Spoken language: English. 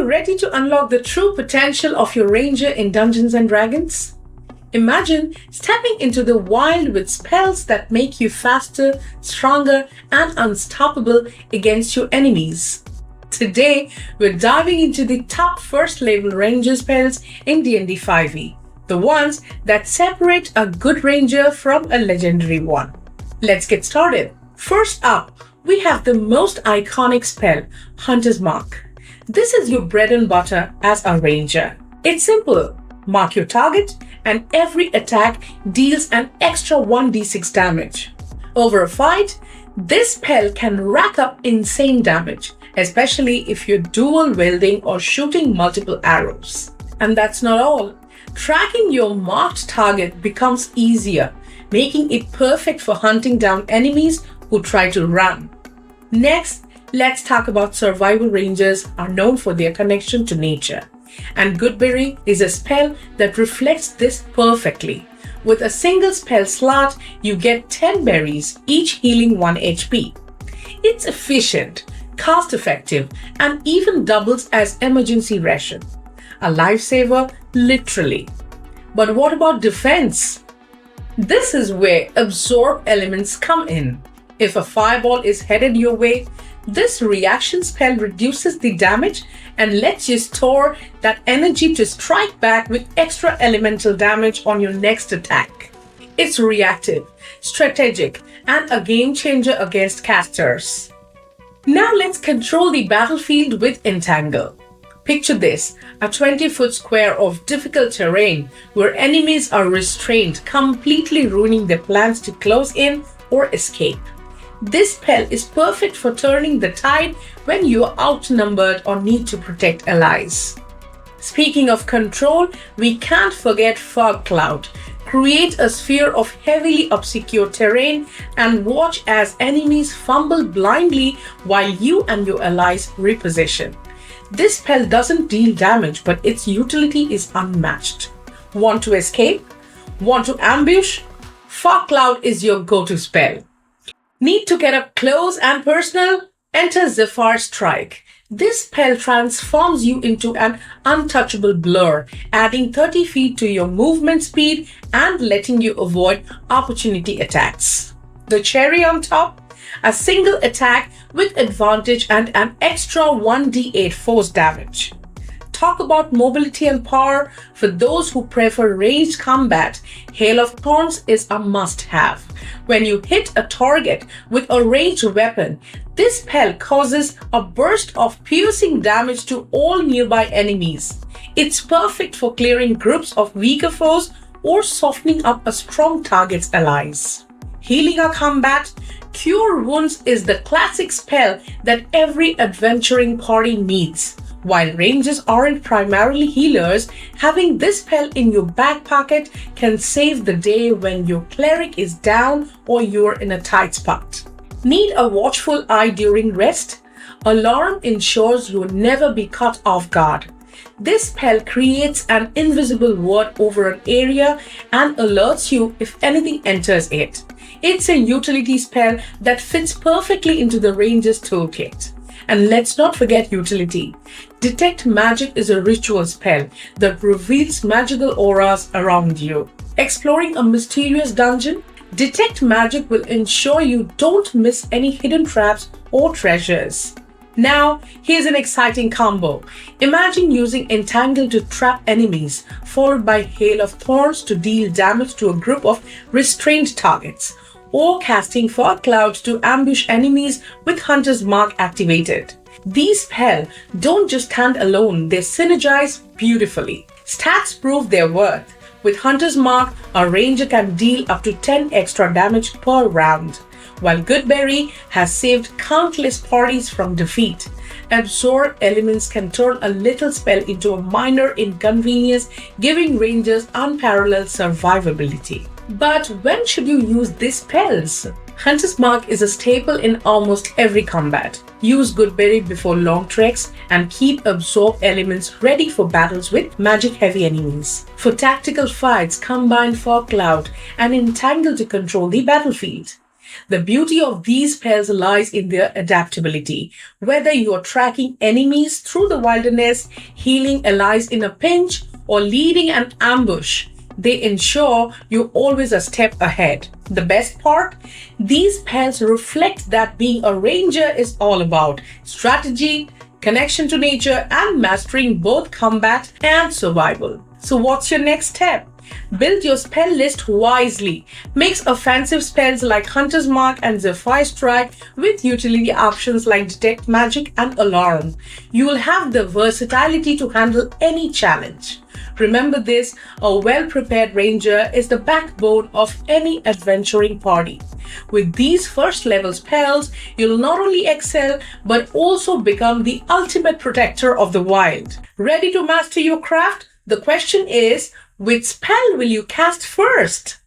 ready to unlock the true potential of your ranger in Dungeons and Dragons? Imagine stepping into the wild with spells that make you faster, stronger, and unstoppable against your enemies. Today, we're diving into the top first level ranger spells in D&D 5e, the ones that separate a good ranger from a legendary one. Let's get started. First up, we have the most iconic spell, Hunter's Mark. This is your bread and butter as a ranger. It's simple. Mark your target, and every attack deals an extra 1d6 damage. Over a fight, this spell can rack up insane damage, especially if you're dual wielding or shooting multiple arrows. And that's not all. Tracking your marked target becomes easier, making it perfect for hunting down enemies who try to run. Next, let's talk about survival rangers are known for their connection to nature. And Goodberry is a spell that reflects this perfectly. With a single spell slot, you get 10 berries, each healing 1 HP. It's efficient, cost-effective, and even doubles as emergency ration. A lifesaver, literally. But what about defense? This is where absorb elements come in. If a fireball is headed your way, this reaction spell reduces the damage and lets you store that energy to strike back with extra elemental damage on your next attack. It's reactive, strategic, and a game changer against casters. Now let's control the battlefield with Entangle. Picture this, a 20-foot square of difficult terrain where enemies are restrained, completely ruining their plans to close in or escape. This spell is perfect for turning the tide when you are outnumbered or need to protect allies. Speaking of control, we can't forget Fog Cloud. Create a sphere of heavily obscure terrain and watch as enemies fumble blindly while you and your allies reposition. This spell doesn't deal damage, but its utility is unmatched. Want to escape? Want to ambush? Fog Cloud is your go-to spell. Need to get up close and personal? Enter Zephyr Strike. This spell transforms you into an untouchable blur, adding 30 feet to your movement speed and letting you avoid opportunity attacks. The cherry on top? A single attack with advantage and an extra 1d8 force damage. Talk about mobility and power. For those who prefer ranged combat, Hail of Thorns is a must-have. When you hit a target with a ranged weapon, this spell causes a burst of piercing damage to all nearby enemies. It's perfect for clearing groups of weaker foes or softening up a strong target's allies. Healing a combat, Cure Wounds is the classic spell that every adventuring party needs. While rangers aren't primarily healers, having this spell in your back pocket can save the day when your cleric is down or you're in a tight spot. Need a watchful eye during rest? Alarm ensures you'll never be caught off guard. This spell creates an invisible ward over an area and alerts you if anything enters it. It's a utility spell that fits perfectly into the ranger's toolkit. And let's not forget utility. Detect Magic is a ritual spell that reveals magical auras around you. Exploring a mysterious dungeon? Detect Magic will ensure you don't miss any hidden traps or treasures. Now, here's an exciting combo. Imagine using Entangle to trap enemies, followed by Hail of Thorns to deal damage to a group of restrained targets, or casting Fog Cloud to ambush enemies with Hunter's Mark activated. These spells don't just stand alone, they synergize beautifully. Stats prove their worth. With Hunter's Mark, a ranger can deal up to 10 extra damage per round, while Goodberry has saved countless parties from defeat. Absorb elements can turn a little spell into a minor inconvenience, giving rangers unparalleled survivability. But when should you use these spells? Hunter's Mark is a staple in almost every combat. Use Goodberry before long treks and keep absorb elements ready for battles with magic-heavy enemies. For tactical fights, combine Fog Cloud and Entangle to control the battlefield. The beauty of these spells lies in their adaptability. Whether you are tracking enemies through the wilderness, healing allies in a pinch, or leading an ambush, they ensure you're always a step ahead. The best part? These spells reflect that being a ranger is all about strategy, connection to nature, and mastering both combat and survival. So what's your next step? Build your spell list wisely. Mix offensive spells like Hunter's Mark and Zephyr Strike with utility options like Detect Magic and Alarm. You will have the versatility to handle any challenge. Remember this, a well-prepared ranger is the backbone of any adventuring party. With these first-level spells, you'll not only excel, but also become the ultimate protector of the wild. Ready to master your craft? The question is, which spell will you cast first?